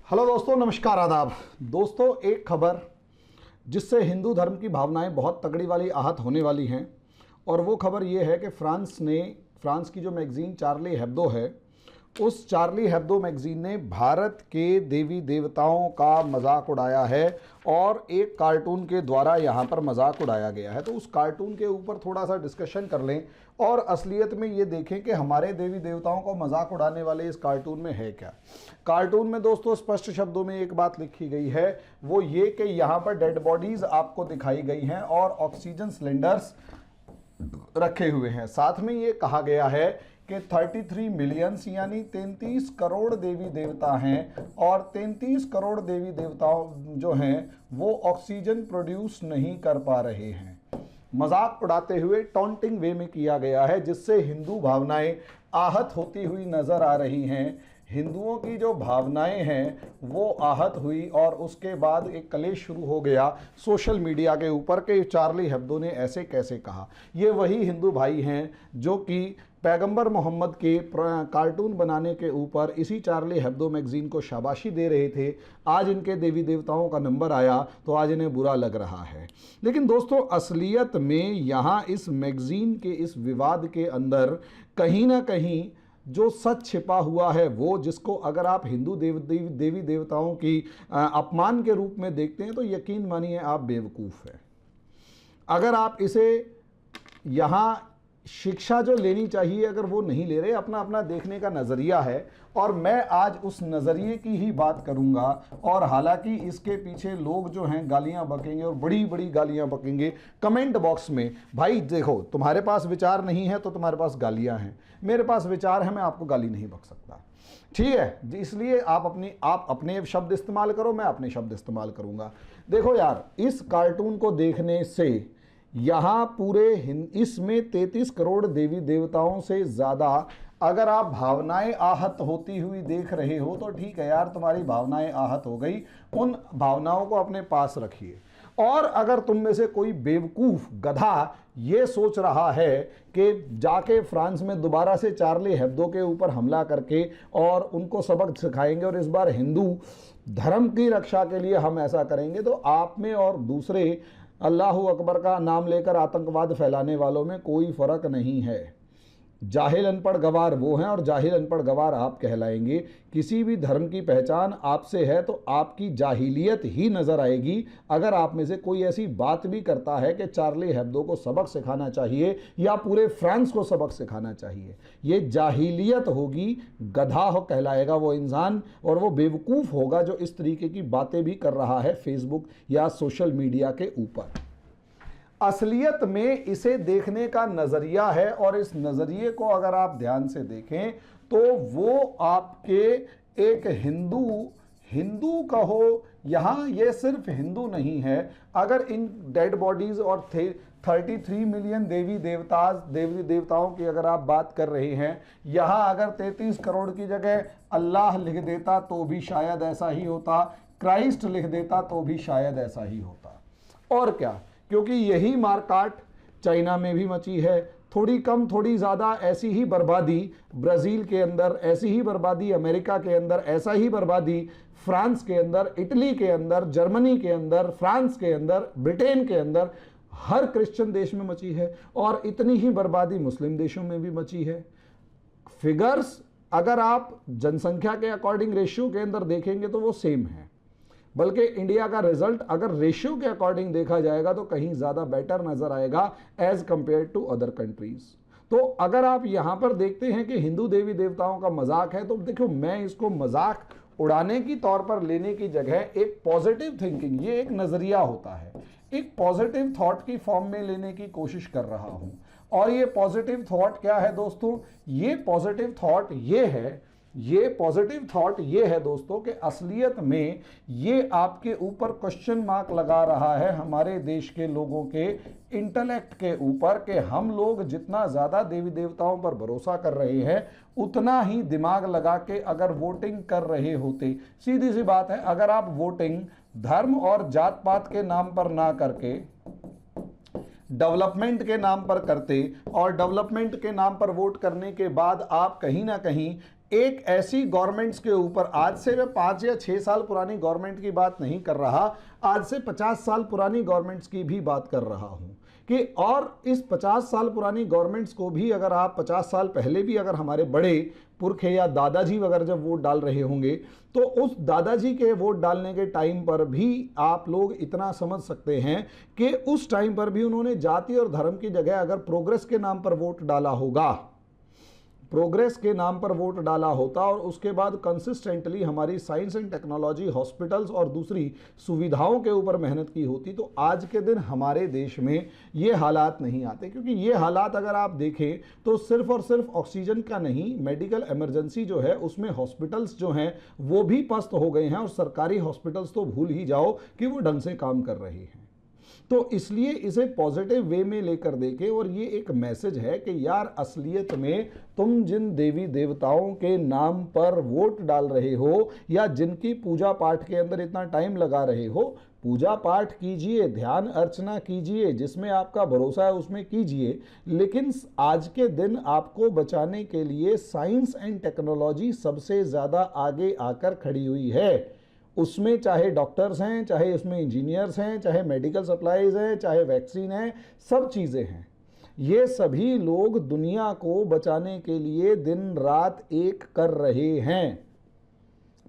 Hello दोस्तों, नमस्कार, आदाब। दोस्तों, एक खबर जिससे हिंदू धर्म की भावनाएं बहुत तगड़ी वाली आहत होने वाली हैं, और वो खबर ये है कि फ्रांस की जो मैगज़ीन चार्ली हेब्दो है, उस चार्ली हेब्दो मैगज़ीन ने भारत के देवी देवताओं का मजाक उड़ाया है और एक कार्टून के द्वारा यहाँ पर मजाक उड़ाया गया है। तो उस कार्टून के ऊपर थोड़ा सा डिस्कशन कर लें और असलियत में ये देखें कि हमारे देवी देवताओं को मजाक उड़ाने वाले इस कार्टून में है क्या। कार्टून में दोस्तों स्पष्ट शब्दों में एक बात लिखी गई है, वो ये कि यहाँ पर डेड बॉडीज आपको दिखाई गई हैं और ऑक्सीजन सिलेंडर्स रखे हुए हैं। साथ में ये कहा गया है कि 33 मिलियंस यानी 33 करोड़ देवी देवता हैं और 33 करोड़ देवी देवताओं जो हैं वो ऑक्सीजन प्रोड्यूस नहीं कर पा रहे हैं। मजाक उड़ाते हुए टॉन्टिंग वे में किया गया है, जिससे हिंदू भावनाएं आहत होती हुई नजर आ रही हैं। हिंदुओं की जो भावनाएं हैं वो आहत हुई और उसके बाद एक कलेश शुरू हो गया सोशल मीडिया के ऊपर कि चार्ली हेब्दो ने ऐसे कैसे कहा। ये वही हिंदू भाई हैं जो कि पैगंबर मोहम्मद के कार्टून बनाने के ऊपर इसी चार्ली हेब्दो मैगज़ीन को शाबाशी दे रहे थे। आज इनके देवी देवताओं का नंबर आया तो आज इन्हें बुरा लग रहा है। लेकिन दोस्तों, असलियत में यहाँ इस मैगज़ीन के इस विवाद के अंदर कहीं ना कहीं जो सच छिपा हुआ है, वो जिसको अगर आप हिंदू देवी देवताओं की अपमान के रूप में देखते हैं तो यकीन मानिए आप बेवकूफ़ हैं। अगर आप इसे यहाँ शिक्षा जो लेनी चाहिए अगर वो नहीं ले रहे, अपना अपना देखने का नज़रिया है और मैं आज उस नज़रिए की ही बात करूंगा। और हालांकि इसके पीछे लोग जो हैं गालियां बकेंगे और बड़ी बड़ी गालियां बकेंगे कमेंट बॉक्स में। भाई देखो, तुम्हारे पास विचार नहीं है तो तुम्हारे पास गालियां हैं, मेरे पास विचार है, मैं आपको गाली नहीं बक सकता, ठीक है। इसलिए आप अपने शब्द इस्तेमाल करो, मैं अपने शब्द इस्तेमाल करूंगा। देखो यार, इस कार्टून को देखने से यहाँ पूरे इसमें 33 करोड़ देवी देवताओं से ज़्यादा अगर आप भावनाएं आहत होती हुई देख रहे हो तो ठीक है यार, तुम्हारी भावनाएं आहत हो गई, उन भावनाओं को अपने पास रखिए। और अगर तुम में से कोई बेवकूफ़ गधा ये सोच रहा है कि जाके फ्रांस में दोबारा से चार्ली हेब्दो के ऊपर हमला करके और उनको सबक सिखाएंगे और इस बार हिंदू धर्म की रक्षा के लिए हम ऐसा करेंगे, तो आप में और दूसरे अल्लाह अकबर का नाम लेकर आतंकवाद फैलाने वालों में कोई फ़र्क नहीं है। जाहिल अनपढ़ गवार वो हैं और जाहिल अनपढ़ गवार आप कहलाएंगे। किसी भी धर्म की पहचान आपसे है तो आपकी जाहिलियत ही नज़र आएगी। अगर आप में से कोई ऐसी बात भी करता है कि चार्ली हेब्दो को सबक सिखाना चाहिए या पूरे फ्रांस को सबक सिखाना चाहिए, ये जाहिलियत होगी, गधा हो कहलाएगा वो इंसान, और वो बेवकूफ़ होगा जो इस तरीके की बातें भी कर रहा है फेसबुक या सोशल मीडिया के ऊपर। असलियत में इसे देखने का नज़रिया है और इस नज़रिए को अगर आप ध्यान से देखें तो वो आपके एक हिंदू कहो, यहाँ ये सिर्फ हिंदू नहीं है। अगर इन डेड बॉडीज़ और 33 मिलियन देवी देवताओं की अगर आप बात कर रहे हैं, यहाँ अगर 33 करोड़ की जगह अल्लाह लिख देता तो भी शायद ऐसा ही होता, क्राइस्ट लिख देता तो भी शायद ऐसा ही होता। और क्या, क्योंकि यही मारकाट चाइना में भी मची है, थोड़ी कम थोड़ी ज़्यादा ऐसी ही बर्बादी ब्राज़ील के अंदर, ऐसी ही बर्बादी अमेरिका के अंदर, ऐसा ही बर्बादी फ्रांस के अंदर, इटली के अंदर, जर्मनी के अंदर, फ्रांस के अंदर, ब्रिटेन के अंदर, हर क्रिश्चियन देश में मची है। और इतनी ही बर्बादी मुस्लिम देशों में भी मची है। फिगर्स अगर आप जनसंख्या के अकॉर्डिंग रेशियो के अंदर देखेंगे तो वो सेम है, बल्कि इंडिया का रिजल्ट अगर रेशियो के अकॉर्डिंग देखा जाएगा तो कहीं ज़्यादा बेटर नज़र आएगा as compare to other countries. तो अगर आप यहाँ पर देखते हैं कि हिंदू देवी देवताओं का मजाक है, तो देखो मैं इसको मजाक उड़ाने की तौर पर लेने की जगह एक पॉजिटिव थिंकिंग, ये एक नज़रिया होता है, एक पॉजिटिव थॉट की फॉर्म में लेने की कोशिश कर रहा हूँ। और ये पॉजिटिव थॉट क्या है दोस्तों? ये पॉजिटिव थॉट ये है दोस्तों कि असलियत में ये आपके ऊपर क्वेश्चन मार्क लगा रहा है हमारे देश के लोगों के इंटेलेक्ट के ऊपर कि हम लोग जितना ज़्यादा देवी देवताओं पर भरोसा कर रहे हैं उतना ही दिमाग लगा के अगर वोटिंग कर रहे होते, सीधी सी बात है, अगर आप वोटिंग धर्म और जात पात के नाम पर ना करके डेवलपमेंट के नाम पर करते और डेवलपमेंट के नाम पर वोट करने के बाद आप कहीं ना कहीं एक ऐसी गवर्नमेंट्स के ऊपर, आज से मैं 5 या 6 साल पुरानी गवर्नमेंट की बात नहीं कर रहा, आज से 50 साल पुरानी गवर्नमेंट्स की भी बात कर रहा हूं कि, और इस 50 साल पुरानी गवर्नमेंट्स को भी अगर आप 50 साल पहले भी अगर हमारे बड़े पुरखे या दादाजी वगैरह जब वोट डाल रहे होंगे, तो उस दादाजी के वोट डालने के टाइम पर भी आप लोग इतना समझ सकते हैं कि उस टाइम पर भी उन्होंने जाति और धर्म की जगह अगर प्रोग्रेस के नाम पर वोट डाला होगा, प्रोग्रेस के नाम पर वोट डाला होता और उसके बाद कंसिस्टेंटली हमारी साइंस एंड टेक्नोलॉजी, हॉस्पिटल्स और दूसरी सुविधाओं के ऊपर मेहनत की होती, तो आज के दिन हमारे देश में ये हालात नहीं आते। क्योंकि ये हालात अगर आप देखें तो सिर्फ और सिर्फ ऑक्सीजन का नहीं, मेडिकल इमरजेंसी जो है उसमें हॉस्पिटल्स जो हैं वो भी पस्त हो गए हैं, और सरकारी हॉस्पिटल्स तो भूल ही जाओ कि वो ढंग से काम कर रहे हैं। तो इसलिए इसे पॉजिटिव वे में लेकर देखें, और ये एक मैसेज है कि यार असलियत में तुम जिन देवी देवताओं के नाम पर वोट डाल रहे हो या जिनकी पूजा पाठ के अंदर इतना टाइम लगा रहे हो, पूजा पाठ कीजिए, ध्यान अर्चना कीजिए, जिसमें आपका भरोसा है उसमें कीजिए, लेकिन आज के दिन आपको बचाने के लिए साइंस एंड टेक्नोलॉजी सबसे ज़्यादा आगे आकर खड़ी हुई है। उसमें चाहे डॉक्टर्स हैं, चाहे उसमें इंजीनियर्स हैं, चाहे मेडिकल सप्लाईज हैं, चाहे वैक्सीन है, सब चीज़ें हैं। ये सभी लोग दुनिया को बचाने के लिए दिन रात एक कर रहे हैं।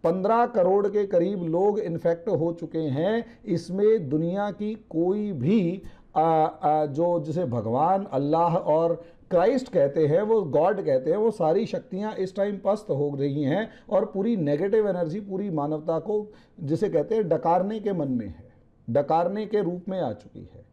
15 करोड़ के करीब लोग इन्फेक्ट हो चुके हैं। इसमें दुनिया की कोई भी जो जिसे भगवान, अल्लाह और क्राइस्ट कहते हैं, वो गॉड कहते हैं, वो सारी शक्तियां इस टाइम पस्त हो रही हैं, और पूरी नेगेटिव एनर्जी पूरी मानवता को जिसे कहते हैं डकारने के मन में है, डकारने के रूप में आ चुकी है।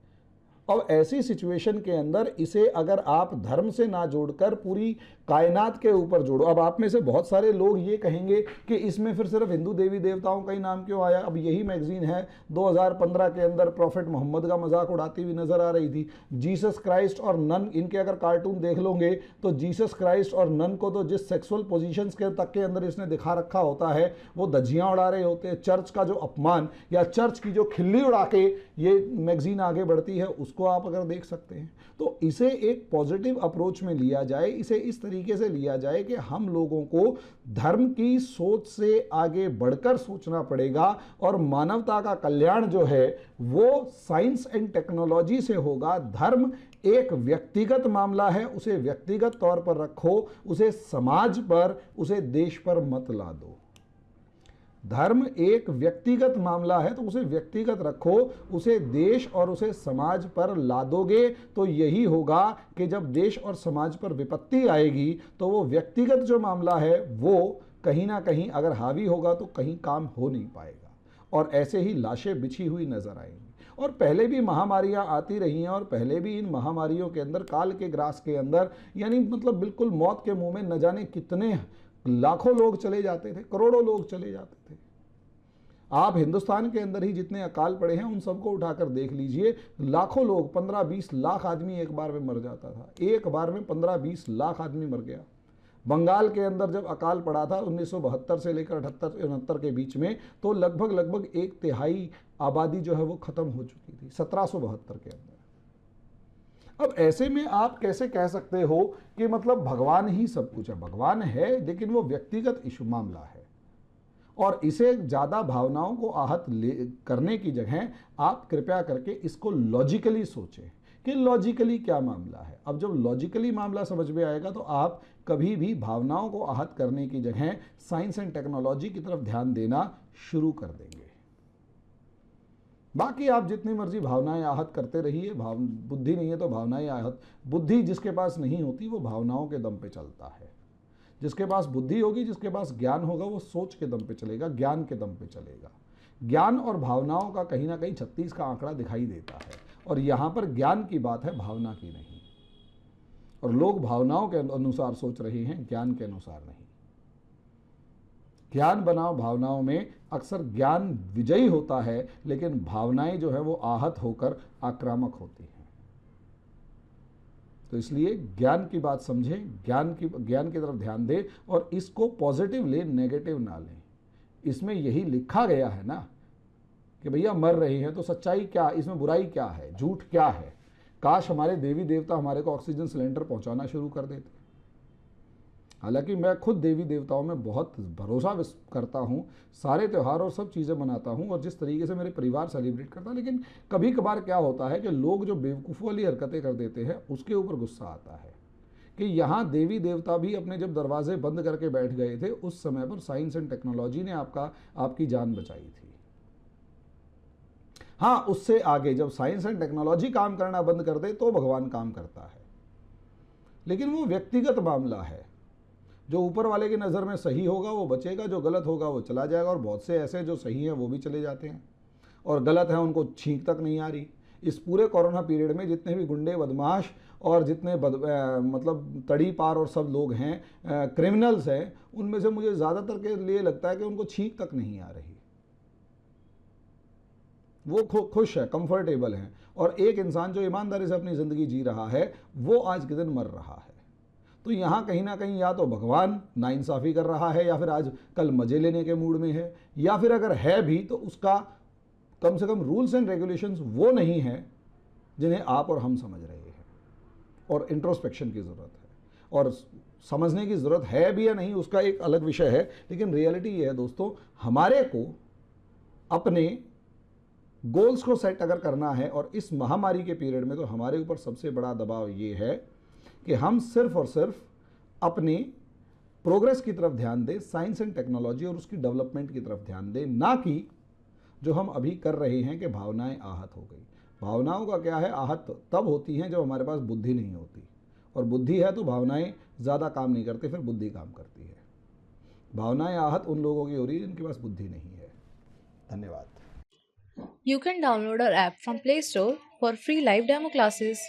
अब ऐसी सिचुएशन के अंदर इसे अगर आप धर्म से ना जोड़कर पूरी कायनात के ऊपर जोड़ो। अब आप में से बहुत सारे लोग ये कहेंगे कि इसमें फिर सिर्फ हिंदू देवी देवताओं का ही नाम क्यों आया। अब यही मैगजीन है 2015 के अंदर प्रॉफिट मोहम्मद का मजाक उड़ाती हुई नजर आ रही थी। जीसस क्राइस्ट और नन, इनके अगर कार्टून देख लोगे तो जीसस क्राइस्ट और नन को तो जिस सेक्सुअल पोजीशंस के तक के अंदर इसने दिखा रखा होता है वो धज्जियां उड़ा रहे होते हैं। चर्च का जो अपमान या चर्च की जो खिल्ली उड़ा के ये मैगजीन आगे बढ़ती है उसको आप अगर देख सकते हैं। तो इसे एक पॉजिटिव अप्रोच में लिया जाए, इसे इस तरीके से लिया जाए कि हम लोगों को धर्म की सोच से आगे बढ़कर सोचना पड़ेगा, और मानवता का कल्याण जो है वो साइंस एंड टेक्नोलॉजी से होगा। धर्म एक व्यक्तिगत मामला है, उसे व्यक्तिगत तौर पर रखो, उसे समाज पर, उसे देश पर मत ला दो। धर्म एक व्यक्तिगत मामला है तो उसे व्यक्तिगत रखो, उसे देश और उसे समाज पर लादोगे तो यही होगा कि जब देश और समाज पर विपत्ति आएगी तो वो व्यक्तिगत जो मामला है वो कहीं ना कहीं अगर हावी होगा तो कहीं काम हो नहीं पाएगा, और ऐसे ही लाशें बिछी हुई नजर आएंगी। और पहले भी महामारियां आती रही हैं, और पहले भी इन महामारियों के अंदर, काल के ग्रास के अंदर, यानी मतलब बिल्कुल मौत के मुंह में न जाने कितने लाखों लोग चले जाते थे, करोड़ों लोग चले जाते थे। आप हिंदुस्तान के अंदर ही जितने अकाल पड़े हैं उन सबको उठाकर देख लीजिए, लाखों लोग, 15-20 लाख आदमी एक बार में मर जाता था। एक बार में 15-20 लाख आदमी मर गया। बंगाल के अंदर जब अकाल पड़ा था 1972 से लेकर 78-69 के बीच में, तो लगभग 1/3 आबादी जो है वो खत्म हो चुकी थी 1772 के अंदर। अब ऐसे में आप कैसे कह सकते हो कि मतलब भगवान ही सब कुछ है? भगवान है, लेकिन वो व्यक्तिगत इशू मामला है, और इसे ज़्यादा भावनाओं को आहत करने की जगह आप कृपया करके इसको लॉजिकली सोचें कि लॉजिकली क्या मामला है। अब जब लॉजिकली मामला समझ में आएगा तो आप कभी भी भावनाओं को आहत करने की जगह साइंस एंड टेक्नोलॉजी की तरफ ध्यान देना शुरू कर देंगे। बाकी आप जितनी मर्जी भावनाएं आहत करते रहिए, बुद्धि नहीं है तो भावनाएं आहत। बुद्धि जिसके पास नहीं होती वो भावनाओं के दम पे चलता है। जिसके पास बुद्धि होगी, जिसके पास ज्ञान होगा, वो सोच के दम पे चलेगा, ज्ञान के दम पे चलेगा। ज्ञान और भावनाओं का कहीं ना कहीं 36 का आंकड़ा दिखाई देता है, और यहाँ पर ज्ञान की बात है, भावना की नहीं। और लोग भावनाओं के अनुसार सोच रहे हैं, ज्ञान के अनुसार नहीं। ज्ञान बनाओ भावनाओं में अक्सर ज्ञान विजयी होता है, लेकिन भावनाएं जो है वो आहत होकर आक्रामक होती हैं। तो इसलिए ज्ञान की बात समझें, ज्ञान की तरफ ध्यान दें, और इसको पॉजिटिव लें, नेगेटिव ना लें। इसमें यही लिखा गया है ना कि भैया मर रहे हैं तो सच्चाई क्या, इसमें बुराई क्या है, झूठ क्या है। काश हमारे देवी देवता हमारे को ऑक्सीजन सिलेंडर पहुंचाना शुरू कर देते। हालांकि मैं खुद देवी देवताओं में बहुत भरोसा करता हूँ, सारे त्यौहार और सब चीज़ें मनाता हूँ और जिस तरीके से मेरे परिवार सेलिब्रेट करता है, लेकिन कभी कभार क्या होता है कि लोग जो बेवकूफ़ वाली हरकतें कर देते हैं उसके ऊपर गुस्सा आता है कि यहाँ देवी देवता भी अपने जब दरवाजे बंद करके बैठ गए थे उस समय पर साइंस एंड टेक्नोलॉजी ने आपकी जान बचाई थी। हाँ, उससे आगे जब साइंस एंड टेक्नोलॉजी काम करना बंद कर दे तो भगवान काम करता है, लेकिन वो व्यक्तिगत मामला है। जो ऊपर वाले की नज़र में सही होगा वो बचेगा, जो गलत होगा वो चला जाएगा। और बहुत से ऐसे जो सही हैं वो भी चले जाते हैं और गलत हैं उनको छींक तक नहीं आ रही। इस पूरे कोरोना पीरियड में जितने भी गुंडे बदमाश और जितने मतलब तड़ी पार और सब लोग हैं, क्रिमिनल्स हैं, उनमें से मुझे ज़्यादातर के लिए लगता है कि उनको छींक तक नहीं आ रही। वो खुश है, कंफर्टेबल हैं। और एक इंसान जो ईमानदारी से अपनी ज़िंदगी जी रहा है वो आज के दिन मर रहा है। तो यहाँ कहीं ना कहीं या तो भगवान नाइंसाफ़ी कर रहा है या फिर आज कल मज़े लेने के मूड में है, या फिर अगर है भी तो उसका कम से कम रूल्स एंड रेगुलेशंस वो नहीं है जिन्हें आप और हम समझ रहे हैं। और इंट्रोस्पेक्शन की ज़रूरत है और समझने की ज़रूरत है भी या नहीं उसका एक अलग विषय है, लेकिन रियलिटी ये है दोस्तों, हमारे को अपने गोल्स को सेट अगर करना है और इस महामारी के पीरियड में, तो हमारे ऊपर सबसे बड़ा दबाव ये है कि हम सिर्फ और सिर्फ अपने प्रोग्रेस की तरफ ध्यान दें, साइंस एंड टेक्नोलॉजी और उसकी डेवलपमेंट की तरफ ध्यान दें, ना कि जो हम अभी कर रहे हैं कि भावनाएं आहत हो गई। भावनाओं का क्या है, आहत तब होती हैं जब हमारे पास बुद्धि नहीं होती, और बुद्धि है तो भावनाएं ज़्यादा काम नहीं करती, फिर बुद्धि काम करती है। भावनाएं आहत उन लोगों की हो रही है जिनके पास बुद्धि नहीं है। धन्यवाद। You can download our app from Play Store for free live demo classes.